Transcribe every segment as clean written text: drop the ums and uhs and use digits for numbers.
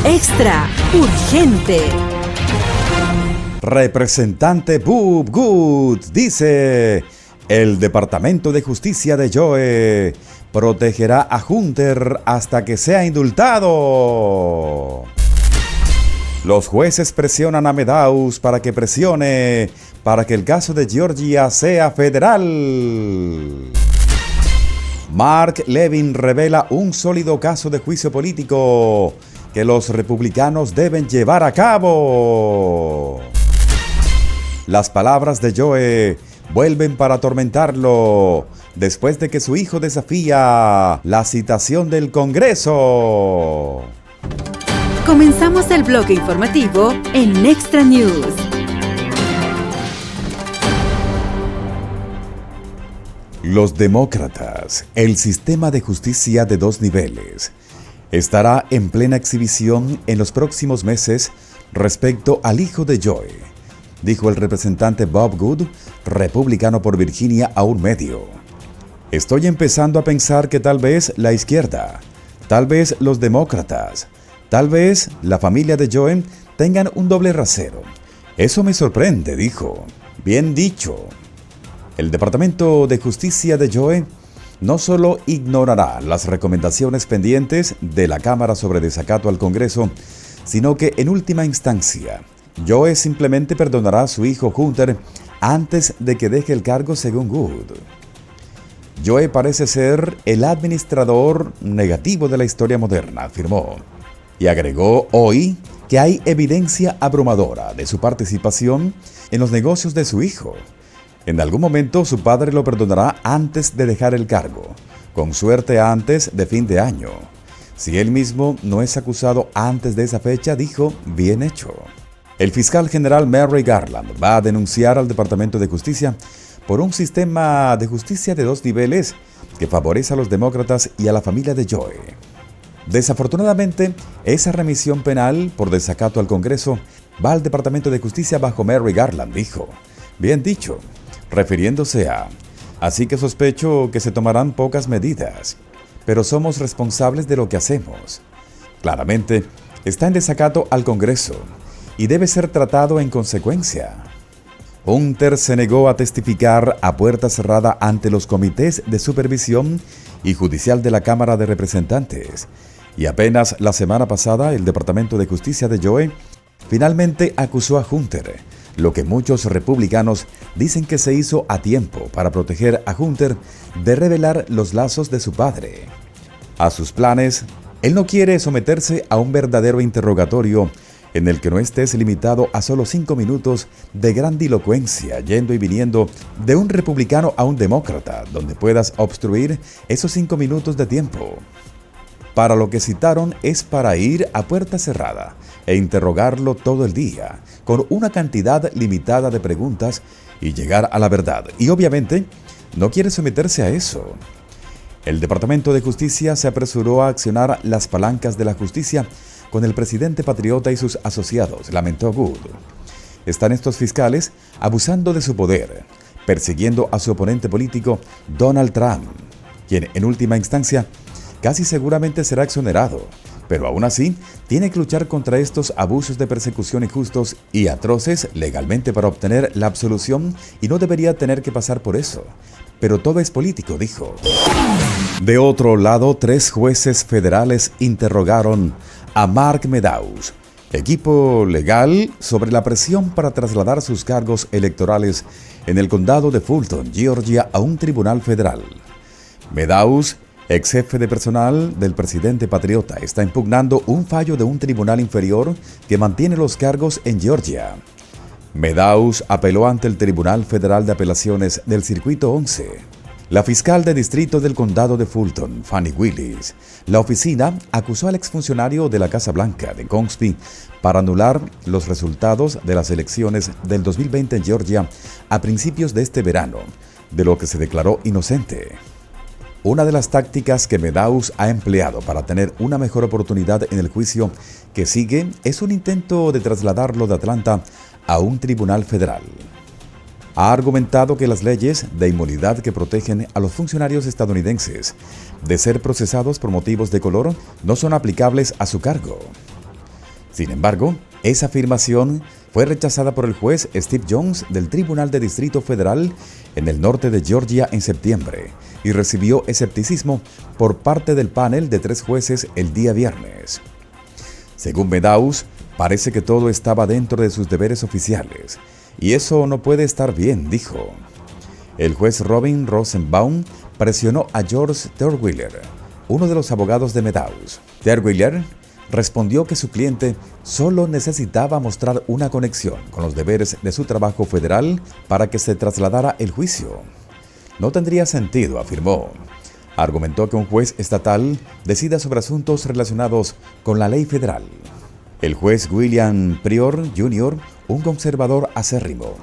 Extra urgente. Representante Bob Good dice: el Departamento de Justicia de Joe protegerá a Hunter hasta que sea indultado. Los jueces presionan a Meadows para que presione para que el caso de Georgia sea federal. Mark Levin revela un sólido caso de juicio político que los republicanos deben llevar a cabo. Las palabras de Joe vuelven para atormentarlo después de que su hijo desafía la citación del Congreso. Comenzamos el bloque informativo en Extra News. Los demócratas, el sistema de justicia de dos niveles, estará en plena exhibición en los próximos meses respecto al hijo de Joe, dijo el representante Bob Good, republicano por Virginia, a un medio. Estoy empezando a pensar que tal vez la izquierda, tal vez los demócratas, tal vez la familia de Joe tengan un doble rasero. Eso me sorprende, dijo. Bien dicho. El Departamento de Justicia de Joe no solo ignorará las recomendaciones pendientes de la Cámara sobre desacato al Congreso, sino que en última instancia, Joe simplemente perdonará a su hijo Hunter antes de que deje el cargo, según Good. Joe parece ser el administrador negativo de la historia moderna, afirmó, y agregó hoy que hay evidencia abrumadora de su participación en los negocios de su hijo. En algún momento su padre lo perdonará antes de dejar el cargo, con suerte antes de fin de año. Si él mismo no es acusado antes de esa fecha, dijo, bien hecho. El fiscal general Merrick Garland va a denunciar al Departamento de Justicia por un sistema de justicia de dos niveles que favorece a los demócratas y a la familia de Joe. Desafortunadamente, esa remisión penal por desacato al Congreso va al Departamento de Justicia bajo Merrick Garland, dijo. Bien dicho, refiriéndose a... Así que sospecho que se tomarán pocas medidas, pero somos responsables de lo que hacemos. Claramente, está en desacato al Congreso y debe ser tratado en consecuencia. Hunter se negó a testificar a puerta cerrada ante los comités de supervisión y judicial de la Cámara de Representantes, y apenas la semana pasada el Departamento de Justicia de Joe finalmente acusó a Hunter, lo que muchos republicanos dicen que se hizo a tiempo para proteger a Hunter de revelar los lazos de su padre. A sus planes, él no quiere someterse a un verdadero interrogatorio en el que no estés limitado a solo 5 minutos de grandilocuencia yendo y viniendo de un republicano a un demócrata, donde puedas obstruir esos 5 minutos de tiempo. Para lo que citaron es para ir a puerta cerrada e interrogarlo todo el día, con una cantidad limitada de preguntas y llegar a la verdad. Y obviamente, no quiere someterse a eso. El Departamento de Justicia se apresuró a accionar las palancas de la justicia con el presidente patriota y sus asociados, lamentó Good. Están estos fiscales abusando de su poder, persiguiendo a su oponente político, Donald Trump, quien en última instancia casi seguramente será exonerado, pero aún así tiene que luchar contra estos abusos de persecución injustos y atroces legalmente para obtener la absolución y no debería tener que pasar por eso. Pero todo es político, dijo. De otro lado, 3 jueces federales interrogaron a Mark Meadows, equipo legal, sobre la presión para trasladar sus cargos electorales en el condado de Fulton, Georgia, a un tribunal federal. Meadows, ex jefe de personal del presidente patriota, está impugnando un fallo de un tribunal inferior que mantiene los cargos en Georgia. Meadows apeló ante el Tribunal Federal de Apelaciones del Circuito 11. La fiscal de distrito del condado de Fulton, Fannie Willis, la oficina acusó al exfuncionario de la Casa Blanca de Cosby para anular los resultados de las elecciones del 2020 en Georgia a principios de este verano, de lo que se declaró inocente. Una de las tácticas que Meadows ha empleado para tener una mejor oportunidad en el juicio que sigue es un intento de trasladarlo de Atlanta a un tribunal federal. Ha argumentado que las leyes de inmunidad que protegen a los funcionarios estadounidenses de ser procesados por motivos de color no son aplicables a su cargo. Sin embargo, esa afirmación fue rechazada por el juez Steve Jones del Tribunal de Distrito Federal en el norte de Georgia en septiembre y recibió escepticismo por parte del panel de 3 jueces el día viernes. Según Meadows, parece que todo estaba dentro de sus deberes oficiales, y eso no puede estar bien, dijo. El juez Robin Rosenbaum presionó a George Terwilliger, uno de los abogados de Meadows. Terwilliger respondió que su cliente solo necesitaba mostrar una conexión con los deberes de su trabajo federal para que se trasladara el juicio. No tendría sentido, afirmó. Argumentó que un juez estatal decida sobre asuntos relacionados con la ley federal. El juez William Pryor Jr., un conservador acérrimo,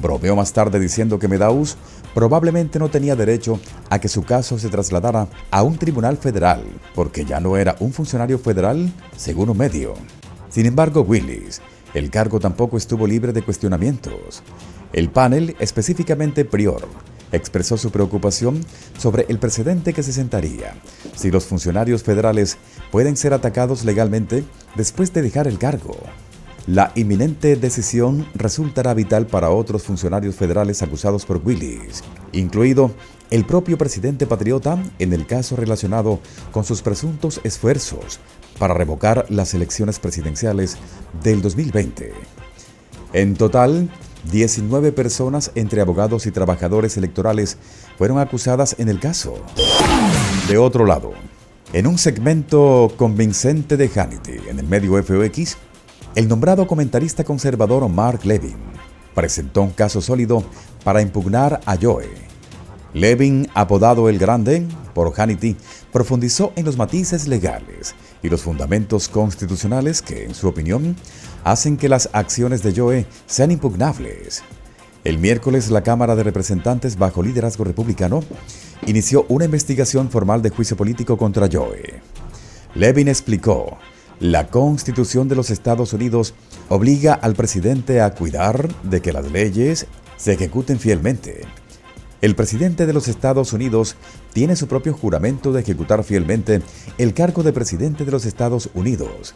bromeó más tarde diciendo que Meadows probablemente no tenía derecho a que su caso se trasladara a un tribunal federal, porque ya no era un funcionario federal, según un medio. Sin embargo, Willis, el cargo tampoco estuvo libre de cuestionamientos. El panel, específicamente Pryor, expresó su preocupación sobre el precedente que se sentaría si los funcionarios federales pueden ser atacados legalmente después de dejar el cargo. La inminente decisión resultará vital para otros funcionarios federales acusados por Willis, incluido el propio presidente patriota en el caso relacionado con sus presuntos esfuerzos para revocar las elecciones presidenciales del 2020. En total, 19 personas entre abogados y trabajadores electorales fueron acusadas en el caso. De otro lado, en un segmento convincente de Hannity en el medio FOX, el nombrado comentarista conservador Mark Levin presentó un caso sólido para impugnar a Joe. Levin, apodado El Grande por Hannity, profundizó en los matices legales y los fundamentos constitucionales que, en su opinión, hacen que las acciones de Joe sean impugnables. El miércoles, la Cámara de Representantes, bajo liderazgo republicano, inició una investigación formal de juicio político contra Joe. Levin explicó: la Constitución de los Estados Unidos obliga al presidente a cuidar de que las leyes se ejecuten fielmente. El presidente de los Estados Unidos tiene su propio juramento de ejecutar fielmente el cargo de presidente de los Estados Unidos.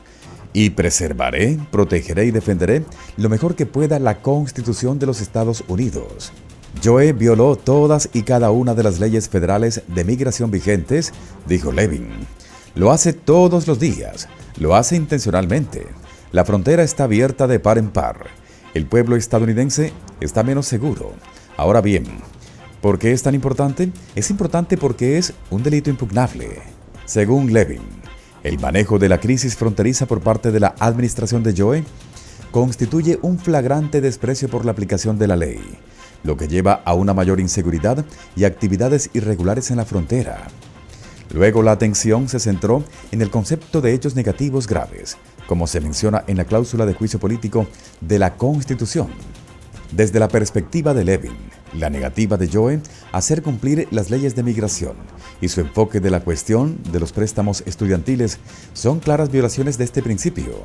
Y preservaré, protegeré y defenderé lo mejor que pueda la Constitución de los Estados Unidos. Joe violó todas y cada una de las leyes federales de migración vigentes, dijo Levin. Lo hace todos los días. Lo hace intencionalmente. La frontera está abierta de par en par. El pueblo estadounidense está menos seguro. Ahora bien, ¿por qué es tan importante? Es importante porque es un delito impugnable. Según Levin, el manejo de la crisis fronteriza por parte de la administración de Joe constituye un flagrante desprecio por la aplicación de la ley, lo que lleva a una mayor inseguridad y actividades irregulares en la frontera. Luego la atención se centró en el concepto de hechos negativos graves, como se menciona en la cláusula de juicio político de la Constitución. Desde la perspectiva de Levin, la negativa de Joe a hacer cumplir las leyes de migración y su enfoque de la cuestión de los préstamos estudiantiles son claras violaciones de este principio.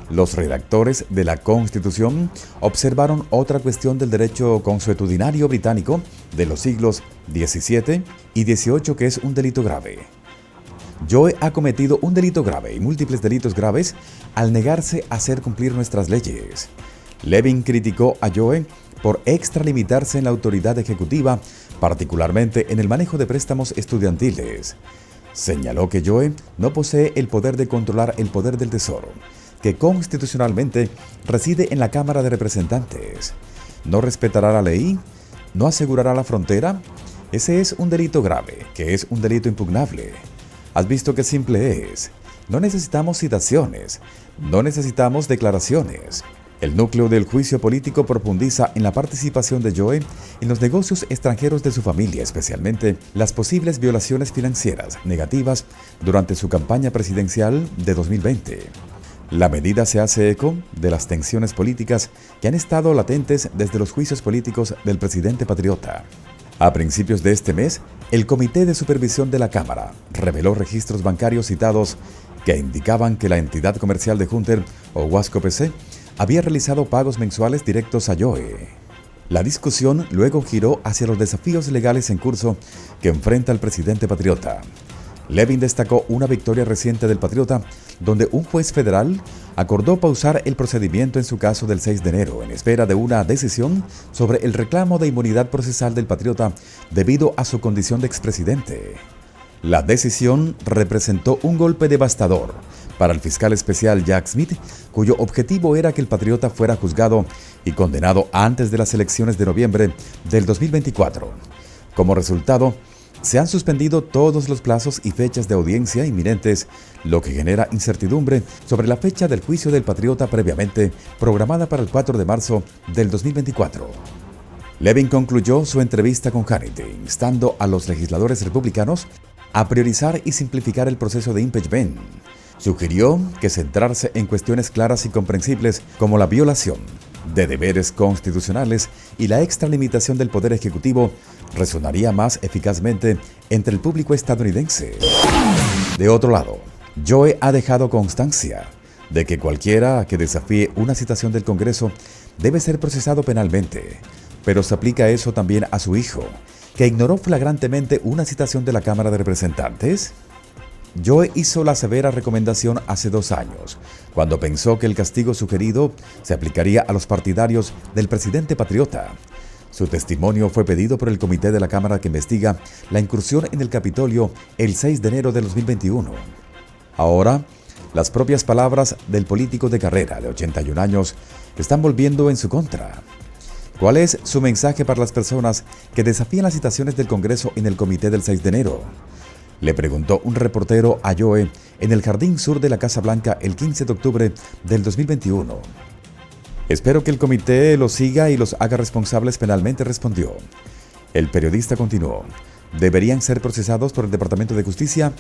Los redactores de la Constitución observaron otra cuestión del derecho consuetudinario británico de los siglos XVII y XVIII que es un delito grave. Joe ha cometido un delito grave y múltiples delitos graves al negarse a hacer cumplir nuestras leyes. Levin criticó a Joe por extralimitarse en la autoridad ejecutiva, particularmente en el manejo de préstamos estudiantiles. Señaló que Joe no posee el poder de controlar el poder del tesoro, que constitucionalmente reside en la Cámara de Representantes. ¿No respetará la ley? ¿No asegurará la frontera? Ese es un delito grave, que es un delito impugnable. ¿Has visto qué simple es? No necesitamos citaciones, no necesitamos declaraciones. El núcleo del juicio político profundiza en la participación de Joe en los negocios extranjeros de su familia, especialmente las posibles violaciones financieras negativas durante su campaña presidencial de 2020. La medida se hace eco de las tensiones políticas que han estado latentes desde los juicios políticos del presidente patriota. A principios de este mes, el Comité de Supervisión de la Cámara reveló registros bancarios citados que indicaban que la entidad comercial de Hunter, o Wasco PC, había realizado pagos mensuales directos a Joe. La discusión luego giró hacia los desafíos legales en curso que enfrenta el presidente patriota. Levin destacó una victoria reciente del Patriota, donde un juez federal acordó pausar el procedimiento en su caso del 6 de enero en espera de una decisión sobre el reclamo de inmunidad procesal del Patriota debido a su condición de expresidente. La decisión representó un golpe devastador para el fiscal especial Jack Smith, cuyo objetivo era que el Patriota fuera juzgado y condenado antes de las elecciones de noviembre del 2024. Como resultado, se han suspendido todos los plazos y fechas de audiencia inminentes, lo que genera incertidumbre sobre la fecha del juicio del Patriota previamente programada para el 4 de marzo del 2024. Levin concluyó su entrevista con Hannity, instando a los legisladores republicanos a priorizar y simplificar el proceso de impeachment. Sugirió que centrarse en cuestiones claras y comprensibles como la violación de deberes constitucionales y la extralimitación del Poder Ejecutivo resonaría más eficazmente entre el público estadounidense. De otro lado, Joe ha dejado constancia de que cualquiera que desafíe una citación del Congreso debe ser procesado penalmente, pero se aplica eso también a su hijo, que ignoró flagrantemente una citación de la Cámara de Representantes. Joe hizo la severa recomendación hace 2 años, cuando pensó que el castigo sugerido se aplicaría a los partidarios del presidente patriota. Su testimonio fue pedido por el comité de la Cámara que investiga la incursión en el Capitolio el 6 de enero de 2021. Ahora, las propias palabras del político de carrera de 81 años están volviendo en su contra. ¿Cuál es su mensaje para las personas que desafían las citaciones del Congreso en el comité del 6 de enero? Le preguntó un reportero a Joe en el jardín sur de la Casa Blanca el 15 de octubre del 2021. Espero que el comité los siga y los haga responsables penalmente, respondió. El periodista continuó. ¿Deberían ser procesados por el Departamento de Justicia?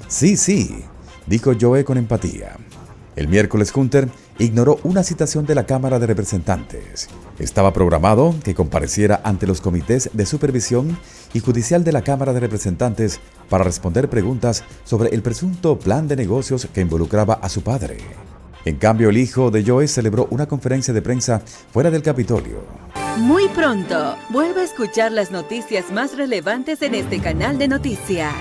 Sí, dijo Joe con empatía. El miércoles Hunter ignoró una citación de la Cámara de Representantes. Estaba programado que compareciera ante los comités de supervisión y judicial de la Cámara de Representantes para responder preguntas sobre el presunto plan de negocios que involucraba a su padre. En cambio, el hijo de Joe celebró una conferencia de prensa fuera del Capitolio. Muy pronto, vuelve a escuchar las noticias más relevantes en este canal de noticias.